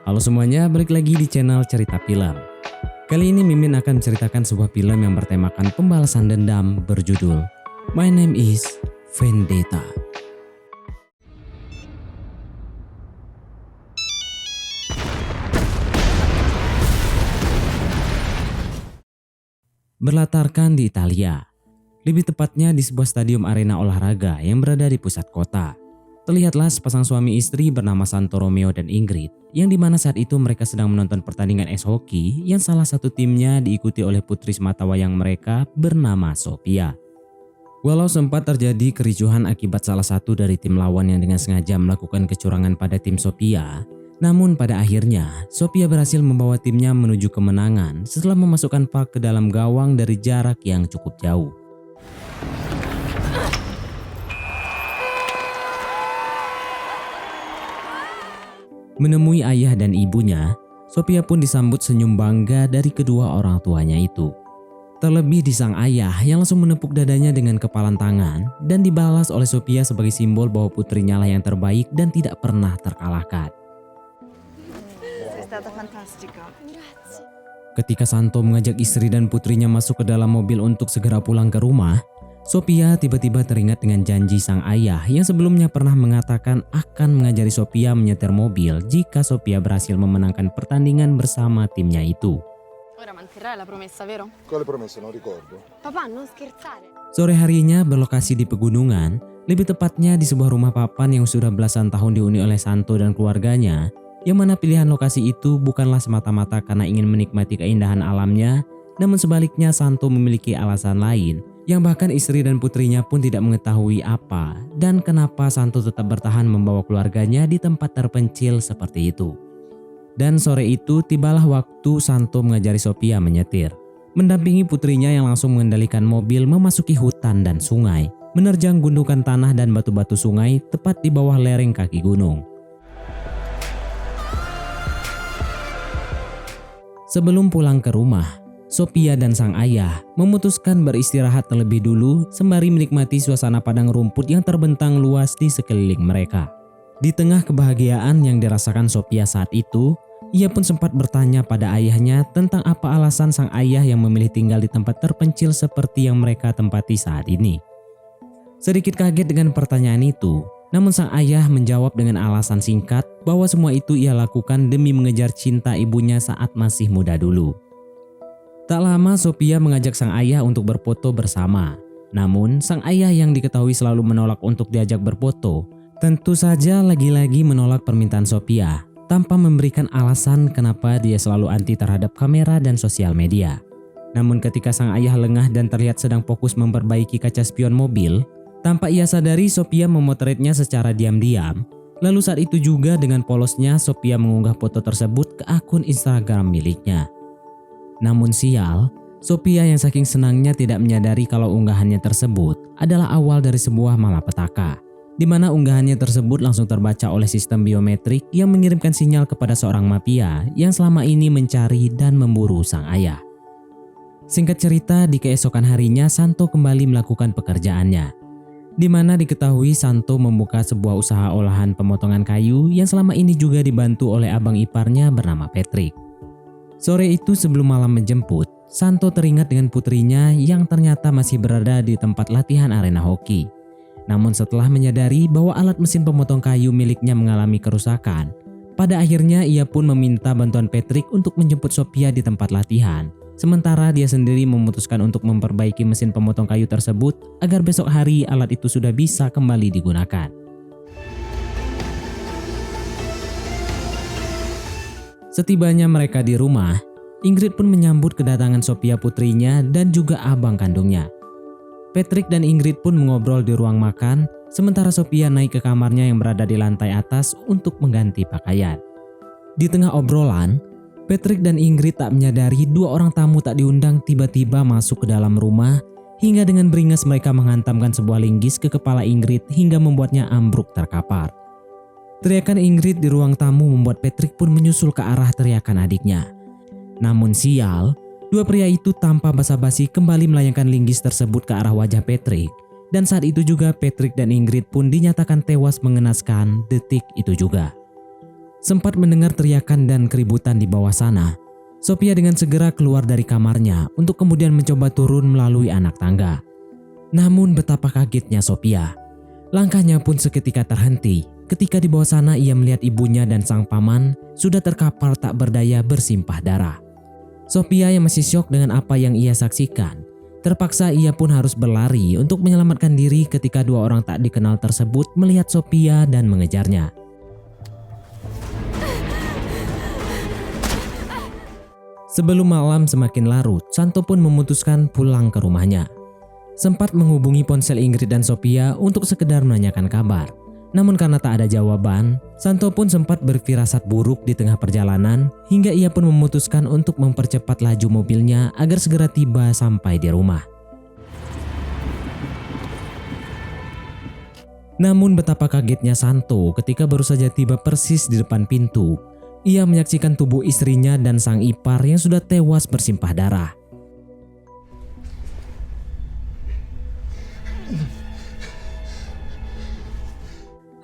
Halo semuanya, balik lagi di channel Cerita Film. Kali ini Mimin akan menceritakan sebuah film yang bertemakan pembalasan dendam berjudul My Name is Vendetta. Berlatarkan di Italia, lebih tepatnya di sebuah stadium arena olahraga yang berada di pusat kota. Terlihatlah sepasang suami istri bernama Santo Romeo dan Ingrid, yang dimana saat itu mereka sedang menonton pertandingan es hoki yang salah satu timnya diikuti oleh putri sematawayang mereka bernama Sophia. Walau sempat terjadi kericuhan akibat salah satu dari tim lawan yang dengan sengaja melakukan kecurangan pada tim Sophia, namun pada akhirnya Sophia berhasil membawa timnya menuju kemenangan setelah memasukkan puck ke dalam gawang dari jarak yang cukup jauh. Menemui ayah dan ibunya, Sophia pun disambut senyum bangga dari kedua orang tuanya itu. Terlebih di sang ayah yang langsung menepuk dadanya dengan kepalan tangan dan dibalas oleh Sophia sebagai simbol bahwa putrinya lah yang terbaik dan tidak pernah terkalahkan. Ketika Santo mengajak istri dan putrinya masuk ke dalam mobil untuk segera pulang ke rumah, Sophia tiba-tiba teringat dengan janji sang ayah yang sebelumnya pernah mengatakan akan mengajari Sophia menyetir mobil jika Sophia berhasil memenangkan pertandingan bersama timnya itu. Sore harinya berlokasi di pegunungan, lebih tepatnya di sebuah rumah papan yang sudah belasan tahun dihuni oleh Santo dan keluarganya, yang mana pilihan lokasi itu bukanlah semata-mata karena ingin menikmati keindahan alamnya, namun sebaliknya Santo memiliki alasan lain yang bahkan istri dan putrinya pun tidak mengetahui apa dan kenapa Santo tetap bertahan membawa keluarganya di tempat terpencil seperti itu. Dan sore itu tibalah waktu Santo mengajari Sophia menyetir, mendampingi putrinya yang langsung mengendalikan mobil memasuki hutan dan sungai, menerjang gundukan tanah dan batu-batu sungai tepat di bawah lereng kaki gunung. Sebelum pulang ke rumah, Sophia dan sang ayah memutuskan beristirahat terlebih dulu sembari menikmati suasana padang rumput yang terbentang luas di sekeliling mereka. Di tengah kebahagiaan yang dirasakan Sophia saat itu, ia pun sempat bertanya pada ayahnya tentang apa alasan sang ayah yang memilih tinggal di tempat terpencil seperti yang mereka tempati saat ini. Sedikit kaget dengan pertanyaan itu, namun sang ayah menjawab dengan alasan singkat bahwa semua itu ia lakukan demi mengejar cinta ibunya saat masih muda dulu. Tak lama Sophia mengajak sang ayah untuk berfoto bersama. Namun sang ayah yang diketahui selalu menolak untuk diajak berfoto, tentu saja lagi-lagi menolak permintaan Sophia tanpa memberikan alasan kenapa dia selalu anti terhadap kamera dan sosial media. Namun ketika sang ayah lengah dan terlihat sedang fokus memperbaiki kaca spion mobil, tanpa ia sadari Sophia memotretnya secara diam-diam. Lalu saat itu juga dengan polosnya Sophia mengunggah foto tersebut ke akun Instagram miliknya. Namun sial, Sophia yang saking senangnya tidak menyadari kalau unggahannya tersebut adalah awal dari sebuah malapetaka, di mana unggahannya tersebut langsung terbaca oleh sistem biometrik yang mengirimkan sinyal kepada seorang mafia yang selama ini mencari dan memburu sang ayah. Singkat cerita, di keesokan harinya Santo kembali melakukan pekerjaannya, di mana diketahui Santo membuka sebuah usaha olahan pemotongan kayu yang selama ini juga dibantu oleh abang iparnya bernama Patrick. Sore itu sebelum malam menjemput, Santo teringat dengan putrinya yang ternyata masih berada di tempat latihan arena hoki. Namun setelah menyadari bahwa alat mesin pemotong kayu miliknya mengalami kerusakan, pada akhirnya ia pun meminta bantuan Patrick untuk menjemput Sophia di tempat latihan. Sementara dia sendiri memutuskan untuk memperbaiki mesin pemotong kayu tersebut agar besok hari alat itu sudah bisa kembali digunakan. Setibanya mereka di rumah, Ingrid pun menyambut kedatangan Sophia putrinya dan juga abang kandungnya. Patrick dan Ingrid pun mengobrol di ruang makan, sementara Sophia naik ke kamarnya yang berada di lantai atas untuk mengganti pakaian. Di tengah obrolan, Patrick dan Ingrid tak menyadari dua orang tamu tak diundang tiba-tiba masuk ke dalam rumah hingga dengan beringas mereka menghantamkan sebuah linggis ke kepala Ingrid hingga membuatnya ambruk terkapar. Teriakan Ingrid di ruang tamu membuat Patrick pun menyusul ke arah teriakan adiknya. Namun sial, dua pria itu tanpa basa-basi kembali melayangkan linggis tersebut ke arah wajah Patrick. Dan saat itu juga Patrick dan Ingrid pun dinyatakan tewas mengenaskan detik itu juga. Sempat mendengar teriakan dan keributan di bawah sana, Sophia dengan segera keluar dari kamarnya untuk kemudian mencoba turun melalui anak tangga. Namun betapa kagetnya Sophia. Langkahnya pun seketika terhenti ketika di bawah sana ia melihat ibunya dan sang paman sudah terkapar tak berdaya bersimpah darah. Sophia yang masih syok dengan apa yang ia saksikan, terpaksa ia pun harus berlari untuk menyelamatkan diri ketika dua orang tak dikenal tersebut melihat Sophia dan mengejarnya. Sebelum malam semakin larut, Santo pun memutuskan pulang ke rumahnya. Sempat menghubungi ponsel Ingrid dan Sophia untuk sekedar menanyakan kabar. Namun karena tak ada jawaban, Santo pun sempat berfirasat buruk di tengah perjalanan hingga ia pun memutuskan untuk mempercepat laju mobilnya agar segera tiba sampai di rumah. Namun betapa kagetnya Santo ketika baru saja tiba persis di depan pintu. Ia menyaksikan tubuh istrinya dan sang ipar yang sudah tewas bersimpah darah.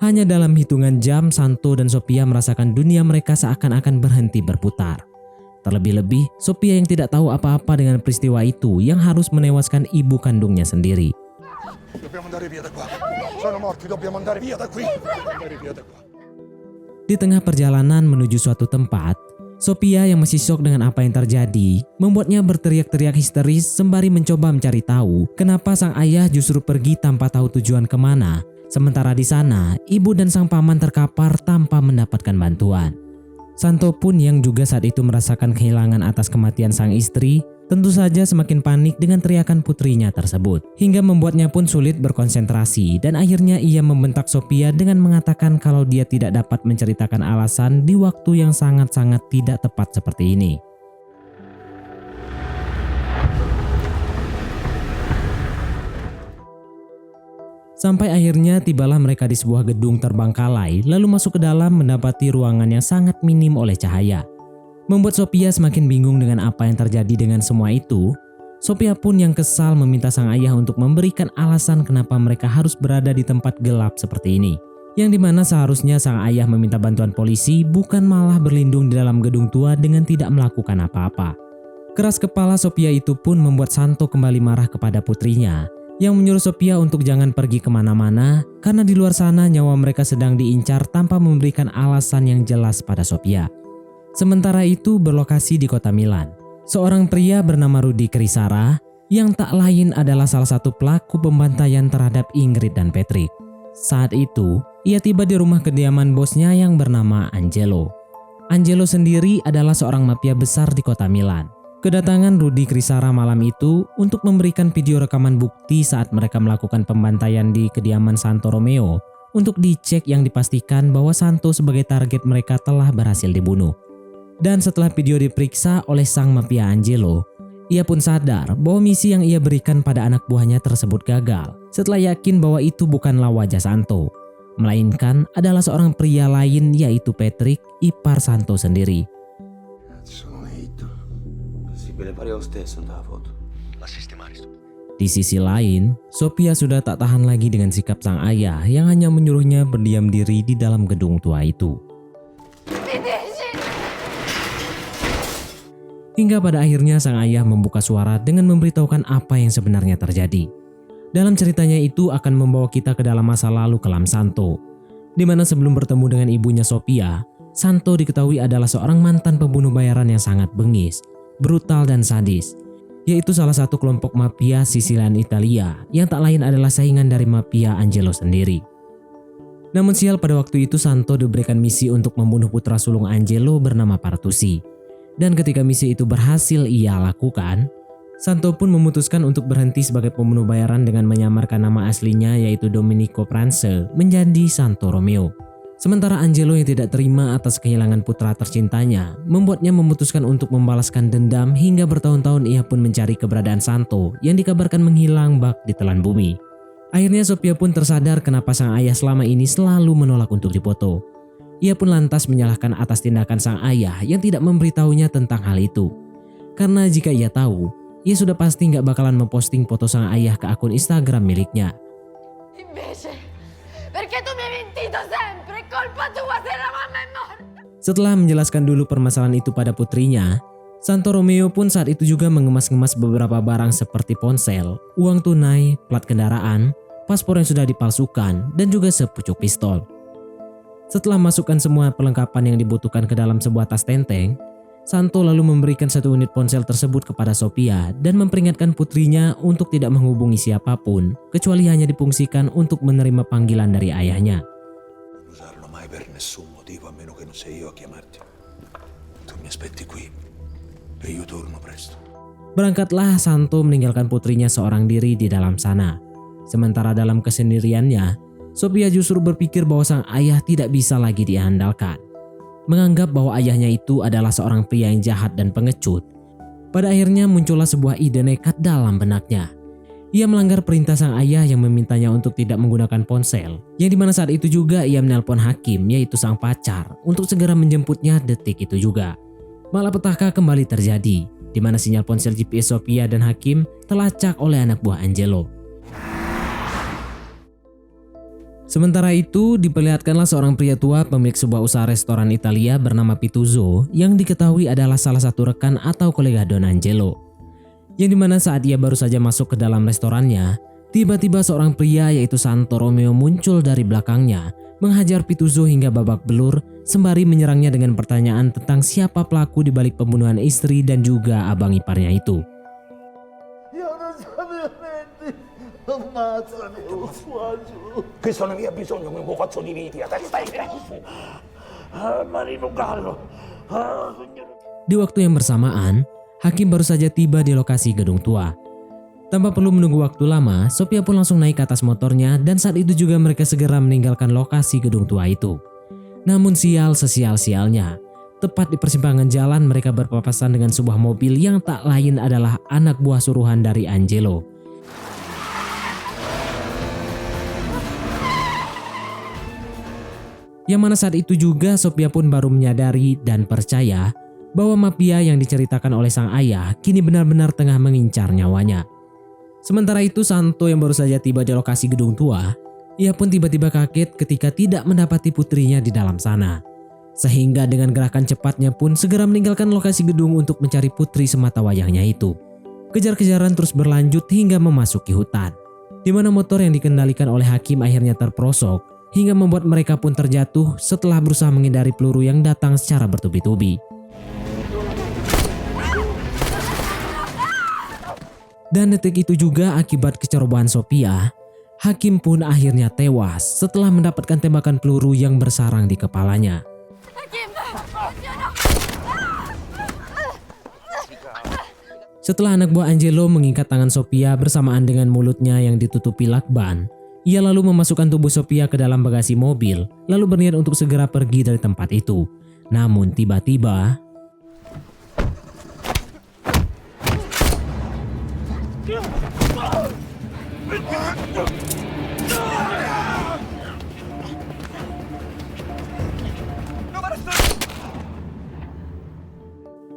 Hanya dalam hitungan jam, Santo dan Sophia merasakan dunia mereka seakan-akan berhenti berputar. Terlebih-lebih, Sophia yang tidak tahu apa-apa dengan peristiwa itu yang harus menewaskan ibu kandungnya sendiri. Di tengah perjalanan menuju suatu tempat, Sophia yang masih syok dengan apa yang terjadi membuatnya berteriak-teriak histeris sembari mencoba mencari tahu kenapa sang ayah justru pergi tanpa tahu tujuan kemana. Sementara di sana, ibu dan sang paman terkapar tanpa mendapatkan bantuan. Santo pun yang juga saat itu merasakan kehilangan atas kematian sang istri, tentu saja semakin panik dengan teriakan putrinya tersebut, hingga membuatnya pun sulit berkonsentrasi dan akhirnya ia membentak Sophia dengan mengatakan kalau dia tidak dapat menceritakan alasan di waktu yang sangat-sangat tidak tepat seperti ini. Sampai akhirnya tibalah mereka di sebuah gedung terbengkalai lalu masuk ke dalam mendapati ruangan yang sangat minim oleh cahaya. Membuat Sophia semakin bingung dengan apa yang terjadi dengan semua itu. Sophia pun yang kesal meminta sang ayah untuk memberikan alasan kenapa mereka harus berada di tempat gelap seperti ini. Yang dimana seharusnya sang ayah meminta bantuan polisi bukan malah berlindung di dalam gedung tua dengan tidak melakukan apa-apa. Keras kepala Sophia itu pun membuat Santo kembali marah kepada putrinya yang menyuruh Sophia untuk jangan pergi kemana-mana karena di luar sana nyawa mereka sedang diincar tanpa memberikan alasan yang jelas pada Sophia. Sementara itu berlokasi di kota Milan, seorang pria bernama Rudy Crisara yang tak lain adalah salah satu pelaku pembantaian terhadap Ingrid dan Patrick. Saat itu, ia tiba di rumah kediaman bosnya yang bernama Angelo. Angelo sendiri adalah seorang mafia besar di kota Milan. Kedatangan Rudy Crisara malam itu untuk memberikan video rekaman bukti saat mereka melakukan pembantaian di kediaman Santo Romeo untuk dicek yang dipastikan bahwa Santo sebagai target mereka telah berhasil dibunuh. Dan setelah video diperiksa oleh sang mafia Angelo, ia pun sadar bahwa misi yang ia berikan pada anak buahnya tersebut gagal setelah yakin bahwa itu bukanlah wajah Santo, melainkan adalah seorang pria lain yaitu Patrick, ipar Santo sendiri. Di sisi lain, Sophia sudah tak tahan lagi dengan sikap sang ayah yang hanya menyuruhnya berdiam diri di dalam gedung tua itu. Hingga pada akhirnya sang ayah membuka suara dengan memberitahukan apa yang sebenarnya terjadi. Dalam ceritanya itu akan membawa kita ke dalam masa lalu kelam Santo, di mana sebelum bertemu dengan ibunya Sophia, Santo diketahui adalah seorang mantan pembunuh bayaran yang sangat bengis, brutal dan sadis, yaitu salah satu kelompok mafia Sicilian Italia yang tak lain adalah saingan dari mafia Angelo sendiri. Namun sial pada waktu itu Santo diberikan misi untuk membunuh putra sulung Angelo bernama Partusi. Dan ketika misi itu berhasil ia lakukan, Santo pun memutuskan untuk berhenti sebagai pembunuh bayaran dengan menyamarkan nama aslinya yaitu Domenico Pranse menjadi Santo Romeo. Sementara Angelo yang tidak terima atas kehilangan putra tercintanya membuatnya memutuskan untuk membalaskan dendam hingga bertahun-tahun ia pun mencari keberadaan Santo yang dikabarkan menghilang bak di telan bumi. Akhirnya Sophia pun tersadar kenapa sang ayah selama ini selalu menolak untuk dipoto. Ia pun lantas menyalahkan atas tindakan sang ayah yang tidak memberitahunya tentang hal itu. Karena jika ia tahu, ia sudah pasti nggak bakalan memposting foto sang ayah ke akun Instagram miliknya. Invece, perché tu mi hai mentito sempre, è colpa tua se la mamma è morta. Setelah menjelaskan dulu permasalahan itu pada putrinya, Santo Romeo pun saat itu juga mengemas-ngemas beberapa barang seperti ponsel, uang tunai, plat kendaraan, paspor yang sudah dipalsukan, dan juga sepucuk pistol. Setelah masukkan semua perlengkapan yang dibutuhkan ke dalam sebuah tas tenteng, Santo lalu memberikan 1 unit ponsel tersebut kepada Sophia dan memperingatkan putrinya untuk tidak menghubungi siapapun kecuali hanya difungsikan untuk menerima panggilan dari ayahnya. Usarlo mai per nessun motivo a meno che non sei io a chiamarti. Tu mi aspetti qui e io torno presto. Berangkatlah Santo meninggalkan putrinya seorang diri di dalam sana. Sementara dalam kesendiriannya, Sophia justru berpikir bahwa sang ayah tidak bisa lagi diandalkan. Menganggap bahwa ayahnya itu adalah seorang pria yang jahat dan pengecut. Pada akhirnya muncullah sebuah ide nekat dalam benaknya. Ia melanggar perintah sang ayah yang memintanya untuk tidak menggunakan ponsel, yang dimana saat itu juga ia menelpon Hakim, yaitu sang pacar, untuk segera menjemputnya detik itu juga. Malapetaka kembali terjadi, di mana sinyal ponsel GPS Sophia dan Hakim terlacak oleh anak buah Angelo. Sementara itu, diperlihatkanlah seorang pria tua pemilik sebuah usaha restoran Italia bernama Pituzzo yang diketahui adalah salah satu rekan atau kolega Don Angelo. Yang dimana saat ia baru saja masuk ke dalam restorannya, tiba-tiba seorang pria yaitu Santo Romeo muncul dari belakangnya, menghajar Pituzzo hingga babak belur, sembari menyerangnya dengan pertanyaan tentang siapa pelaku di balik pembunuhan istri dan juga abang iparnya itu. Questo non mi ha bisogno come faccio di vita. Stai Marino Gallo. Di waktu yang bersamaan, Hakim baru saja tiba di lokasi gedung tua. Tanpa perlu menunggu waktu lama, Sophia pun langsung naik ke atas motornya dan saat itu juga mereka segera meninggalkan lokasi gedung tua itu. Namun sial sesial-sialnya, tepat di persimpangan jalan mereka berpapasan dengan sebuah mobil yang tak lain adalah anak buah suruhan dari Angelo. Yang mana saat itu juga Sophia pun baru menyadari dan percaya bahwa mafia yang diceritakan oleh sang ayah kini benar-benar tengah mengincar nyawanya. Sementara itu Santo yang baru saja tiba di lokasi gedung tua, ia pun tiba-tiba kaget ketika tidak mendapati putrinya di dalam sana. Sehingga dengan gerakan cepatnya pun segera meninggalkan lokasi gedung untuk mencari putri semata wayangnya itu. Kejar-kejaran terus berlanjut hingga memasuki hutan, di mana motor yang dikendalikan oleh Hakim akhirnya terperosok hingga membuat mereka pun terjatuh setelah berusaha menghindari peluru yang datang secara bertubi-tubi. Dan detik itu juga akibat kecerobohan Sophia, Hakim pun akhirnya tewas setelah mendapatkan tembakan peluru yang bersarang di kepalanya. Setelah anak buah Angelo mengikat tangan Sophia bersamaan dengan mulutnya yang ditutupi lakban, ia lalu memasukkan tubuh Sophia ke dalam bagasi mobil, lalu berniat untuk segera pergi dari tempat itu. Namun tiba-tiba,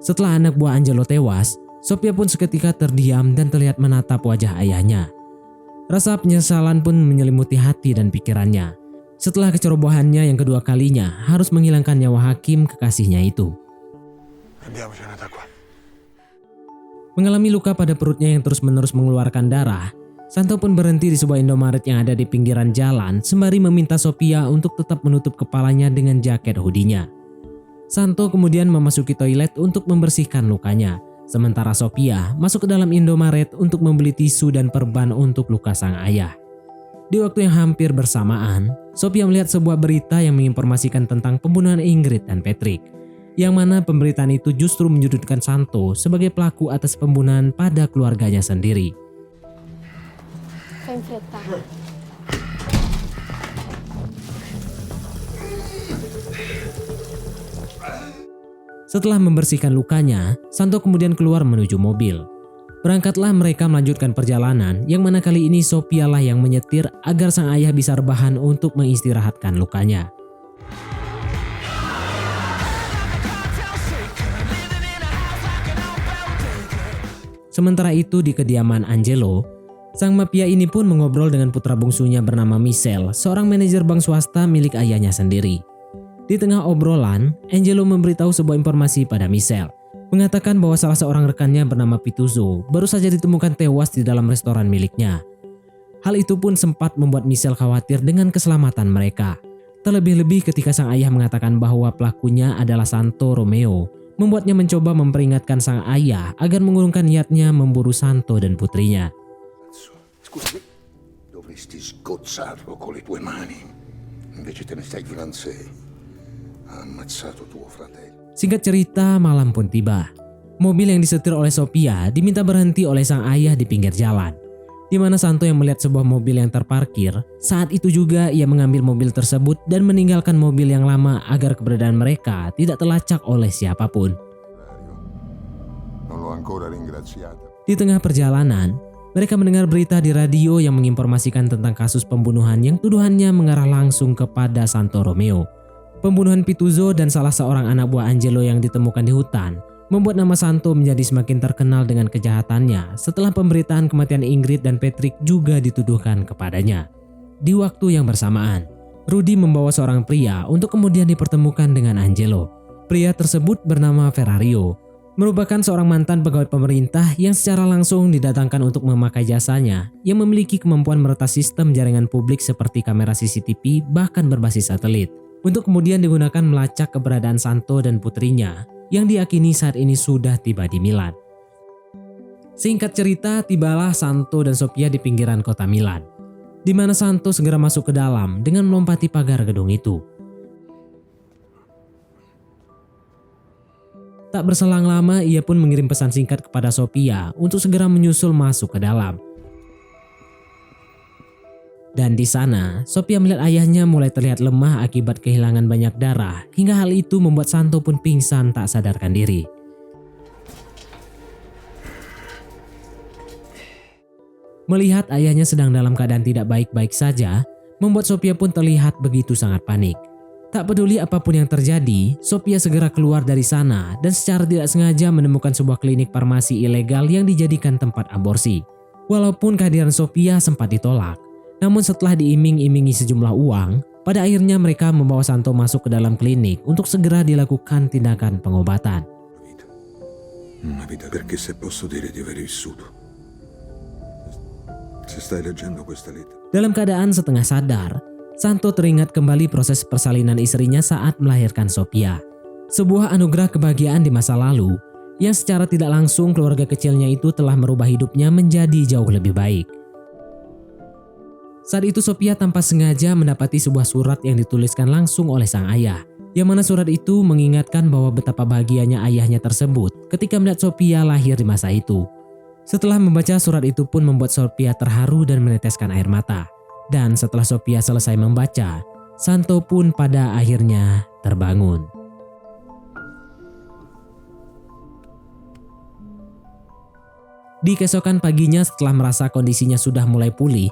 setelah anak buah Angelo tewas, Sophia pun seketika terdiam dan terlihat menatap wajah ayahnya. Rasa penyesalan pun menyelimuti hati dan pikirannya setelah kecerobohannya yang kedua kalinya harus menghilangkan nyawa Hakim kekasihnya itu. Mengalami luka pada perutnya yang terus-menerus mengeluarkan darah, Santo pun berhenti di sebuah Indomaret yang ada di pinggiran jalan sembari meminta Sophia untuk tetap menutup kepalanya dengan jaket hoodie-nya. Santo kemudian memasuki toilet untuk membersihkan lukanya. Sementara Sophia masuk ke dalam Indomaret untuk membeli tisu dan perban untuk luka sang ayah. Di waktu yang hampir bersamaan, Sophia melihat sebuah berita yang menginformasikan tentang pembunuhan Ingrid dan Patrick, yang mana pemberitaan itu justru menyudutkan Santo sebagai pelaku atas pembunuhan pada keluarganya sendiri. Setelah membersihkan lukanya, Santo kemudian keluar menuju mobil. Berangkatlah mereka melanjutkan perjalanan, yang mana kali ini Sophia lah yang menyetir agar sang ayah bisa rebahan untuk mengistirahatkan lukanya. Sementara itu di kediaman Angelo, sang mafia ini pun mengobrol dengan putra bungsunya bernama Michel, seorang manajer bank swasta milik ayahnya sendiri. Di tengah obrolan, Angelo memberitahu sebuah informasi pada Michelle, mengatakan bahwa salah seorang rekannya bernama Pituzzo baru saja ditemukan tewas di dalam restoran miliknya. Hal itu pun sempat membuat Michelle khawatir dengan keselamatan mereka. Terlebih-lebih ketika sang ayah mengatakan bahwa pelakunya adalah Santo Romeo, membuatnya mencoba memperingatkan sang ayah agar mengurungkan niatnya memburu Santo dan putrinya. Scusami, dovresti sgozzarlo con le tue mani. Invece te ne stai filanzé. Ha ammazzato tuo fratello. Singkat cerita, malam pun tiba. Mobil yang disetir oleh Sophia diminta berhenti oleh sang ayah di pinggir jalan, di mana Santo yang melihat sebuah mobil yang terparkir. Saat itu juga ia mengambil mobil tersebut dan meninggalkan mobil yang lama agar keberadaan mereka tidak terlacak oleh siapapun. Non l'ho ancora ringraziata. Di tengah perjalanan, mereka mendengar berita di radio yang menginformasikan tentang kasus pembunuhan yang tuduhannya mengarah langsung kepada Santo Romeo. Pembunuhan Pituzzo dan salah seorang anak buah Angelo yang ditemukan di hutan membuat nama Santo menjadi semakin terkenal dengan kejahatannya setelah pemberitaan kematian Ingrid dan Patrick juga dituduhkan kepadanya. Di waktu yang bersamaan, Rudy membawa seorang pria untuk kemudian dipertemukan dengan Angelo. Pria tersebut bernama Ferrario, merupakan seorang mantan pegawai pemerintah yang secara langsung didatangkan untuk memakai jasanya, yang memiliki kemampuan meretas sistem jaringan publik seperti kamera CCTV bahkan berbasis satelit, untuk kemudian digunakan melacak keberadaan Santo dan putrinya yang diyakini saat ini sudah tiba di Milan. Singkat cerita, tibalah Santo dan Sophia di pinggiran kota Milan, di mana Santo segera masuk ke dalam dengan melompati pagar gedung itu. Tak berselang lama, ia pun mengirim pesan singkat kepada Sophia untuk segera menyusul masuk ke dalam. Dan di sana, Sophia melihat ayahnya mulai terlihat lemah akibat kehilangan banyak darah, hingga hal itu membuat Santo pun pingsan tak sadarkan diri. Melihat ayahnya sedang dalam keadaan tidak baik-baik saja, membuat Sophia pun terlihat begitu sangat panik. Tak peduli apapun yang terjadi, Sophia segera keluar dari sana dan secara tidak sengaja menemukan sebuah klinik farmasi ilegal yang dijadikan tempat aborsi. Walaupun kehadiran Sophia sempat ditolak, namun setelah diiming-imingi sejumlah uang, pada akhirnya mereka membawa Santo masuk ke dalam klinik untuk segera dilakukan tindakan pengobatan. Una vita perché se posso dire di aver vissuto. Se stai leggendo questa lettera. Dalam keadaan setengah sadar, Santo teringat kembali proses persalinan istrinya saat melahirkan Sophia. Sebuah anugerah kebahagiaan di masa lalu yang secara tidak langsung keluarga kecilnya itu telah merubah hidupnya menjadi jauh lebih baik. Saat itu Sophia tanpa sengaja mendapati sebuah surat yang dituliskan langsung oleh sang ayah, yang mana surat itu mengingatkan bahwa betapa bahagianya ayahnya tersebut ketika melihat Sophia lahir di masa itu. Setelah membaca surat itu pun membuat Sophia terharu dan meneteskan air mata. Dan setelah Sophia selesai membaca, Santo pun pada akhirnya terbangun. Di keesokan paginya setelah merasa kondisinya sudah mulai pulih,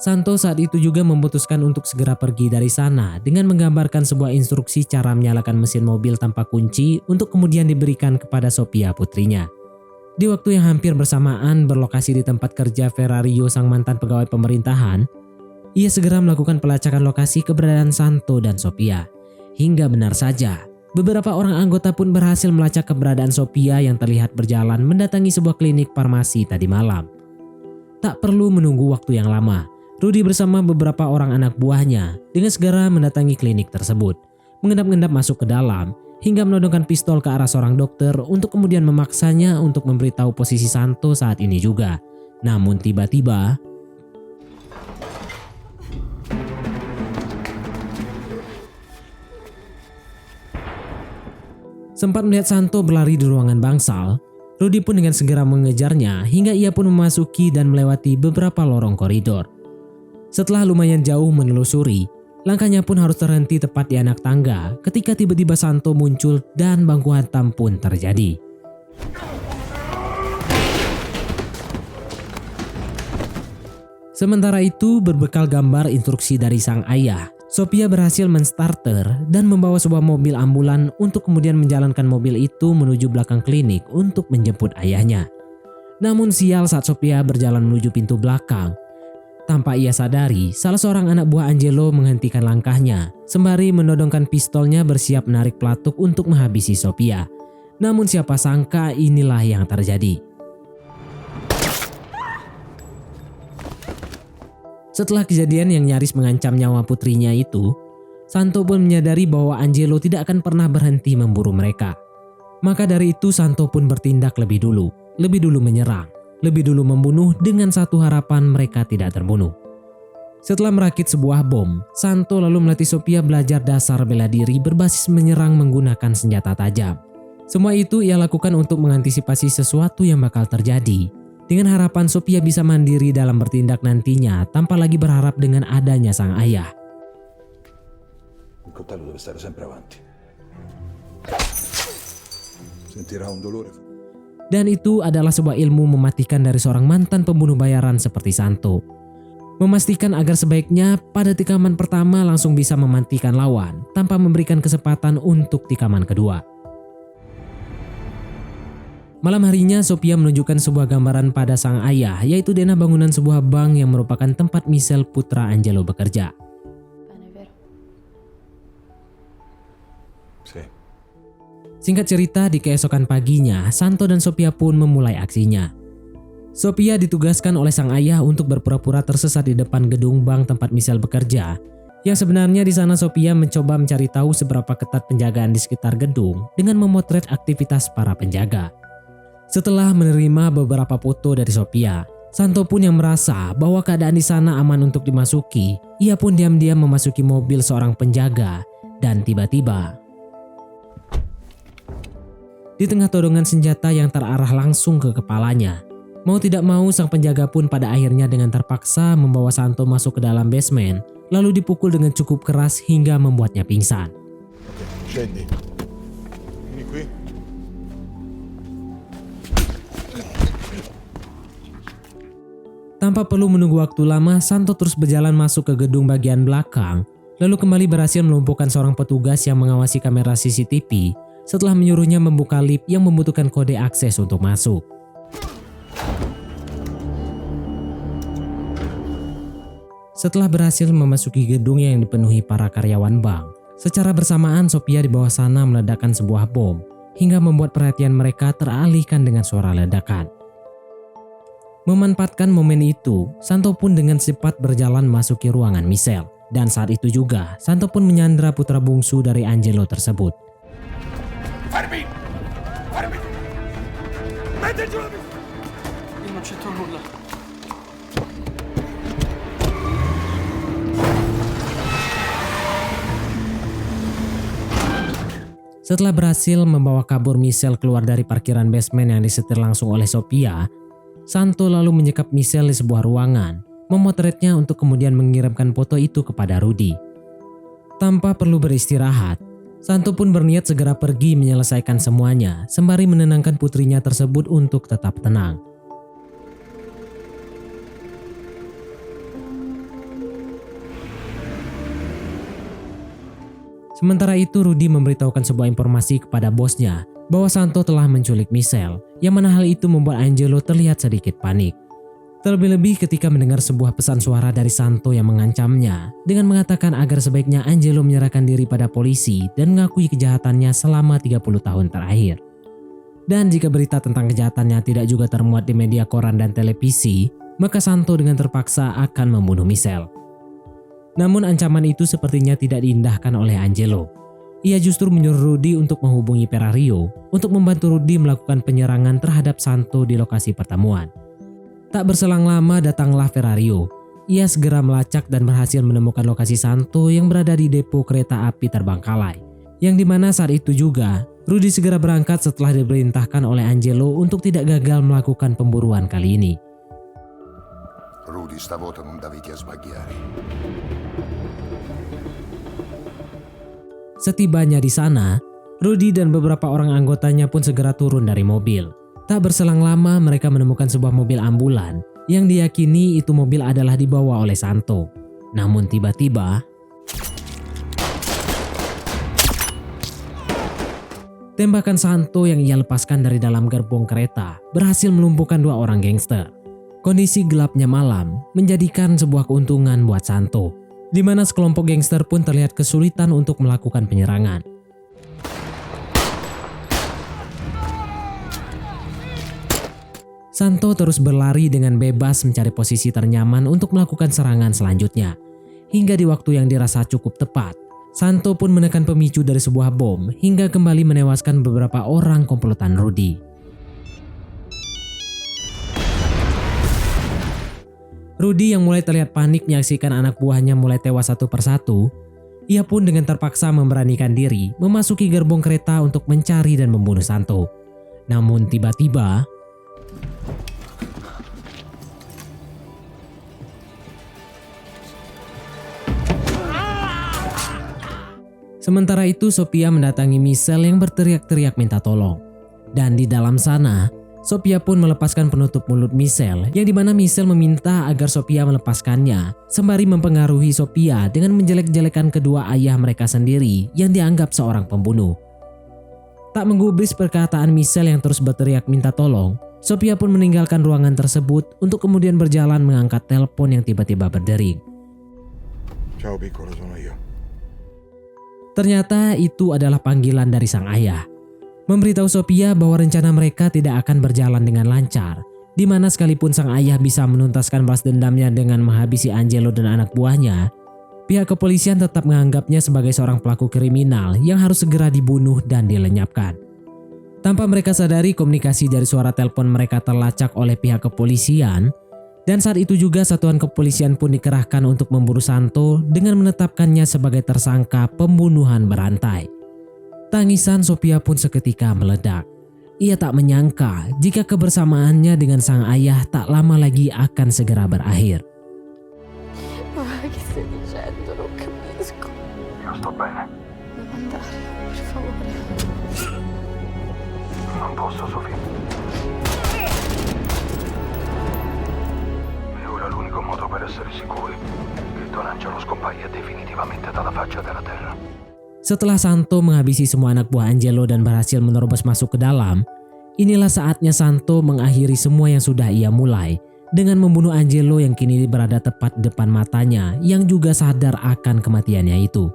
Santo saat itu juga memutuskan untuk segera pergi dari sana dengan menggambarkan sebuah instruksi cara menyalakan mesin mobil tanpa kunci untuk kemudian diberikan kepada Sophia putrinya. Di waktu yang hampir bersamaan berlokasi di tempat kerja Ferrario sang mantan pegawai pemerintahan, ia segera melakukan pelacakan lokasi keberadaan Santo dan Sophia. Hingga benar saja, beberapa orang anggota pun berhasil melacak keberadaan Sophia yang terlihat berjalan mendatangi sebuah klinik farmasi tadi malam. Tak perlu menunggu waktu yang lama, Rudy bersama beberapa orang anak buahnya dengan segera mendatangi klinik tersebut, mengendap-endap masuk ke dalam hingga menodongkan pistol ke arah seorang dokter untuk kemudian memaksanya untuk memberitahu posisi Santo saat ini juga. Namun tiba-tiba, sempat melihat Santo berlari di ruangan bangsal, Rudy pun dengan segera mengejarnya hingga ia pun memasuki dan melewati beberapa lorong koridor. Setelah lumayan jauh menelusuri, langkahnya pun harus terhenti tepat di anak tangga ketika tiba-tiba Santo muncul dan baku hantam pun terjadi. Sementara itu, berbekal gambar instruksi dari sang ayah, Sophia berhasil menstarter dan membawa sebuah mobil ambulan untuk kemudian menjalankan mobil itu menuju belakang klinik untuk menjemput ayahnya. Namun sial saat Sophia berjalan menuju pintu belakang, Tanpa ia sadari, salah seorang anak buah Angelo menghentikan langkahnya, sembari menodongkan pistolnya bersiap menarik pelatuk untuk menghabisi Sophia. Namun siapa sangka inilah yang terjadi. Setelah kejadian yang nyaris mengancam nyawa putrinya itu, Santo pun menyadari bahwa Angelo tidak akan pernah berhenti memburu mereka. Maka dari itu Santo pun bertindak lebih dulu menyerang, lebih dulu membunuh dengan satu harapan mereka tidak terbunuh. Setelah merakit sebuah bom, Santo lalu melatih Sophia belajar dasar bela diri berbasis menyerang menggunakan senjata tajam. Semua itu ia lakukan untuk mengantisipasi sesuatu yang bakal terjadi, dengan harapan Sophia bisa mandiri dalam bertindak nantinya tanpa lagi berharap dengan adanya sang ayah. Il coltello deve stare sempre avanti. Sentirà un dolore. Dan itu adalah sebuah ilmu mematikan dari seorang mantan pembunuh bayaran seperti Santo. Memastikan agar sebaiknya pada tikaman pertama langsung bisa mematikan lawan tanpa memberikan kesempatan untuk tikaman kedua. Malam harinya Sophia menunjukkan sebuah gambaran pada sang ayah, yaitu denah bangunan sebuah bank yang merupakan tempat Michelle putra Angelo bekerja. Singkat cerita, di keesokan paginya, Santo dan Sophia pun memulai aksinya. Sophia ditugaskan oleh sang ayah untuk berpura-pura tersesat di depan gedung bank tempat Michelle bekerja. Yang sebenarnya di sana Sophia mencoba mencari tahu seberapa ketat penjagaan di sekitar gedung dengan memotret aktivitas para penjaga. Setelah menerima beberapa foto dari Sophia, Santo pun yang merasa bahwa keadaan di sana aman untuk dimasuki, ia pun diam-diam memasuki mobil seorang penjaga dan tiba-tiba di tengah todongan senjata yang terarah langsung ke kepalanya. Mau tidak mau sang penjaga pun pada akhirnya dengan terpaksa membawa Santo masuk ke dalam basement, lalu dipukul dengan cukup keras hingga membuatnya pingsan. Scendi. Vieni qui. Tanpa perlu menunggu waktu lama, Santo terus berjalan masuk ke gedung bagian belakang, lalu kembali berhasil melumpuhkan seorang petugas yang mengawasi kamera CCTV setelah menyuruhnya membuka lift yang membutuhkan kode akses untuk masuk. Setelah berhasil memasuki gedung yang dipenuhi para karyawan bank, secara bersamaan Sophia di bawah sana meledakkan sebuah bom hingga membuat perhatian mereka teralihkan dengan suara ledakan. Memanfaatkan momen itu, Santo pun dengan cepat berjalan memasuki ruangan Michelle. Dan saat itu juga, Santo pun menyandra putra bungsu dari Angelo tersebut. Fermi! Fermi! Metti giù la pistola! Io non c'entro nulla. Setelah berhasil membawa kabur Michelle keluar dari parkiran basement yang disetir langsung oleh Sophia, Santo lalu menyekap Michelle di sebuah ruangan, memotretnya untuk kemudian mengirimkan foto itu kepada Rudy. Tanpa perlu beristirahat, Santo pun berniat segera pergi menyelesaikan semuanya, sembari menenangkan putrinya tersebut untuk tetap tenang. Sementara itu Rudy memberitahukan sebuah informasi kepada bosnya bahwa Santo telah menculik Michelle, yang mana hal itu membuat Angelo terlihat sedikit panik. Terlebih-lebih ketika mendengar sebuah pesan suara dari Santo yang mengancamnya dengan mengatakan agar sebaiknya Angelo menyerahkan diri pada polisi dan mengakui kejahatannya selama 30 tahun terakhir. Dan jika berita tentang kejahatannya tidak juga termuat di media koran dan televisi, maka Santo dengan terpaksa akan membunuh Michelle. Namun ancaman itu sepertinya tidak diindahkan oleh Angelo. Ia justru menyuruh Rudy untuk menghubungi Ferrario untuk membantu Rudy melakukan penyerangan terhadap Santo di lokasi pertemuan. Tak berselang lama datanglah Ferrario. Ia segera melacak dan berhasil menemukan lokasi Santo yang berada di depo kereta api terbengkalai. Yang dimana saat itu juga Rudy segera berangkat setelah diperintahkan oleh Angelo untuk tidak gagal melakukan pemburuan kali ini. Rudy, stavolta non devi sbagliare. Setibanya di sana, Rudy dan beberapa orang anggotanya pun segera turun dari mobil. Tak berselang lama mereka menemukan sebuah mobil ambulan yang diyakini itu mobil adalah dibawa oleh Santo. Namun tiba-tiba, tembakan Santo yang ia lepaskan dari dalam gerbong kereta berhasil melumpuhkan 2 orang gangster. Kondisi gelapnya malam menjadikan sebuah keuntungan buat Santo, di mana sekelompok gangster pun terlihat kesulitan untuk melakukan penyerangan. Santo terus berlari dengan bebas mencari posisi ternyaman untuk melakukan serangan selanjutnya. Hingga di waktu yang dirasa cukup tepat, Santo pun menekan pemicu dari sebuah bom hingga kembali menewaskan beberapa orang komplotan Rudy. Rudy yang mulai terlihat panik menyaksikan anak buahnya mulai tewas satu persatu, ia pun dengan terpaksa memberanikan diri memasuki gerbong kereta untuk mencari dan membunuh Santo. Namun tiba-tiba, sementara itu Sophia mendatangi Michelle yang berteriak-teriak minta tolong. Dan di dalam sana, Sophia pun melepaskan penutup mulut Michelle, yang dimana Michelle meminta agar Sophia melepaskannya, sembari mempengaruhi Sophia dengan menjelek-jelekan kedua ayah mereka sendiri yang dianggap seorang pembunuh. Tak menggubris perkataan Michelle yang terus berteriak minta tolong, Sophia pun meninggalkan ruangan tersebut untuk kemudian berjalan mengangkat telepon yang tiba-tiba berdering. Ciao piccolo, sono io. Ternyata itu adalah panggilan dari sang ayah, memberitahu Sophia bahwa rencana mereka tidak akan berjalan dengan lancar, di mana sekalipun sang ayah bisa menuntaskan balas dendamnya dengan menghabisi Angelo dan anak buahnya, pihak kepolisian tetap menganggapnya sebagai seorang pelaku kriminal yang harus segera dibunuh dan dilenyapkan. Tanpa mereka sadari, komunikasi dari suara telepon mereka terlacak oleh pihak kepolisian, dan saat itu juga satuan kepolisian pun dikerahkan untuk memburu Santo dengan menetapkannya sebagai tersangka pembunuhan berantai. Tangisan Sophia pun seketika meledak. Ia tak menyangka jika kebersamaannya dengan sang ayah tak lama lagi akan segera berakhir. Ma che stai dicendo? Non capisco. Io sto bene. Non andare, per favore. Non posso, Sofia. E ora l'unico modo per essere sicuri che Don Angelo scompaia definitivamente dalla faccia della terra. Setelah Santo menghabisi semua anak buah Angelo dan berhasil menerobos masuk ke dalam, inilah saatnya Santo mengakhiri semua yang sudah ia mulai dengan membunuh Angelo yang kini berada tepat di depan matanya yang juga sadar akan kematiannya itu.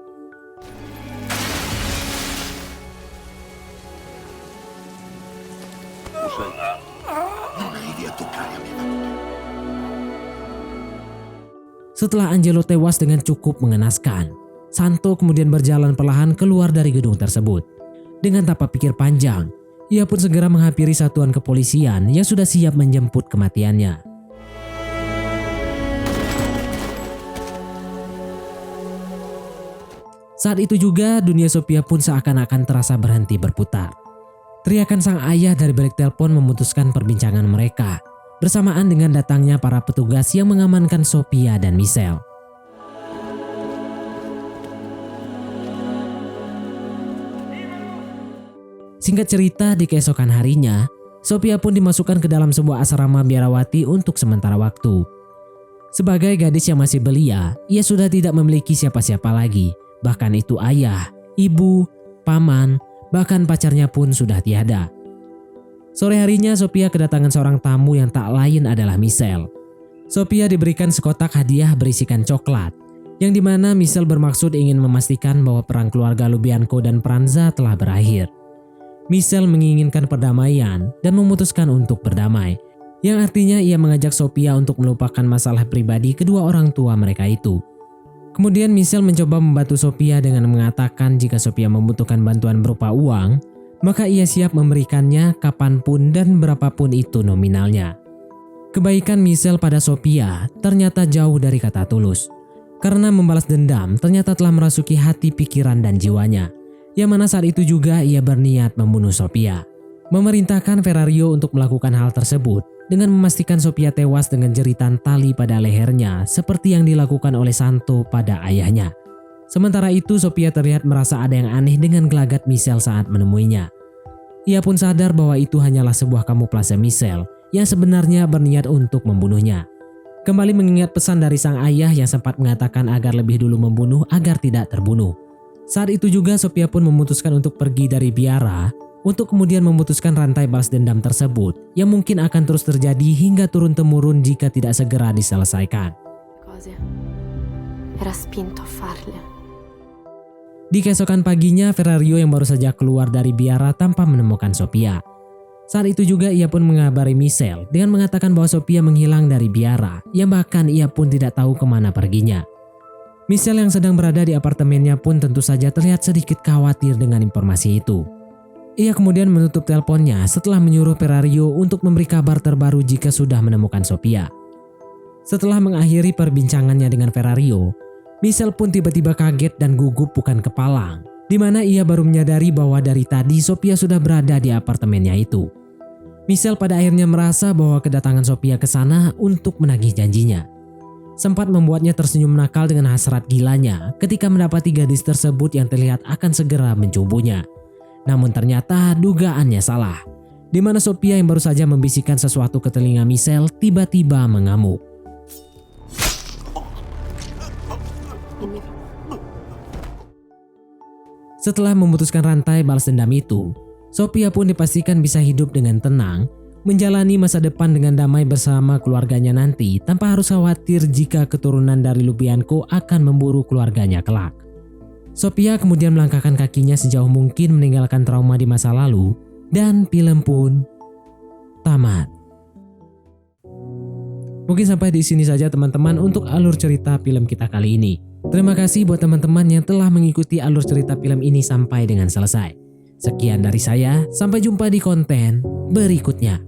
Setelah Angelo tewas dengan cukup mengenaskan, Santo kemudian berjalan perlahan keluar dari gedung tersebut. Dengan tanpa pikir panjang, ia pun segera menghampiri satuan kepolisian yang sudah siap menjemput kematiannya. Saat itu juga dunia Sophia pun seakan-akan terasa berhenti berputar. Teriakan sang ayah dari balik telepon memutuskan perbincangan mereka, bersamaan dengan datangnya para petugas yang mengamankan Sophia dan Michelle. Singkat cerita, di keesokan harinya, Sophia pun dimasukkan ke dalam sebuah asrama biarawati untuk sementara waktu. Sebagai gadis yang masih belia, ia sudah tidak memiliki siapa-siapa lagi. Bahkan itu ayah, ibu, paman, bahkan pacarnya pun sudah tiada. Sore harinya Sophia kedatangan seorang tamu yang tak lain adalah Michelle. Sophia diberikan sekotak hadiah berisikan coklat, yang dimana Michelle bermaksud ingin memastikan bahwa perang keluarga Lubianco dan Pranza telah berakhir. Michelle menginginkan perdamaian dan memutuskan untuk berdamai, yang artinya ia mengajak Sophia untuk melupakan masalah pribadi kedua orang tua mereka itu. Kemudian Michelle mencoba membantu Sophia dengan mengatakan jika Sophia membutuhkan bantuan berupa uang, maka ia siap memberikannya kapanpun dan berapapun itu nominalnya. Kebaikan Michelle pada Sophia ternyata jauh dari kata tulus, karena membalas dendam ternyata telah merasuki hati, pikiran, dan jiwanya, yang mana saat itu juga ia berniat membunuh Sophia. Memerintahkan Ferrario untuk melakukan hal tersebut dengan memastikan Sophia tewas dengan jeritan tali pada lehernya seperti yang dilakukan oleh Santo pada ayahnya. Sementara itu Sophia terlihat merasa ada yang aneh dengan gelagat Michelle saat menemuinya. Ia pun sadar bahwa itu hanyalah sebuah kamuflase Michelle yang sebenarnya berniat untuk membunuhnya. Kembali mengingat pesan dari sang ayah yang sempat mengatakan agar lebih dulu membunuh agar tidak terbunuh. Saat itu juga Sophia pun memutuskan untuk pergi dari biara untuk kemudian memutuskan rantai balas dendam tersebut yang mungkin akan terus terjadi hingga turun-temurun jika tidak segera diselesaikan. Cose. Era spinto a farle. Di keesokan paginya, Ferrario yang baru saja keluar dari biara tanpa menemukan Sophia. Saat itu juga ia pun mengabari Michelle dengan mengatakan bahwa Sophia menghilang dari biara, yang bahkan ia pun tidak tahu kemana perginya. Michelle yang sedang berada di apartemennya pun tentu saja terlihat sedikit khawatir dengan informasi itu. Ia kemudian menutup teleponnya setelah menyuruh Ferrario untuk memberi kabar terbaru jika sudah menemukan Sophia. Setelah mengakhiri perbincangannya dengan Ferrario, Michelle pun tiba-tiba kaget dan gugup bukan kepalang, di mana ia baru menyadari bahwa dari tadi Sophia sudah berada di apartemennya itu. Michelle pada akhirnya merasa bahwa kedatangan Sophia ke sana untuk menagih janjinya. Sempat membuatnya tersenyum nakal dengan hasrat gilanya ketika mendapati gadis tersebut yang terlihat akan segera mencubunya. Namun ternyata dugaannya salah, di mana Sophia yang baru saja membisikkan sesuatu ke telinga Michelle tiba-tiba mengamuk. Setelah memutuskan rantai balas dendam itu, Sophia pun dipastikan bisa hidup dengan tenang, menjalani masa depan dengan damai bersama keluarganya nanti tanpa harus khawatir jika keturunan dari Lubianco akan memburu keluarganya kelak. Sophia kemudian melangkahkan kakinya sejauh mungkin meninggalkan trauma di masa lalu dan film pun tamat. Mungkin sampai di sini saja teman-teman untuk alur cerita film kita kali ini. Terima kasih buat teman-teman yang telah mengikuti alur cerita film ini sampai dengan selesai. Sekian dari saya, sampai jumpa di konten berikutnya.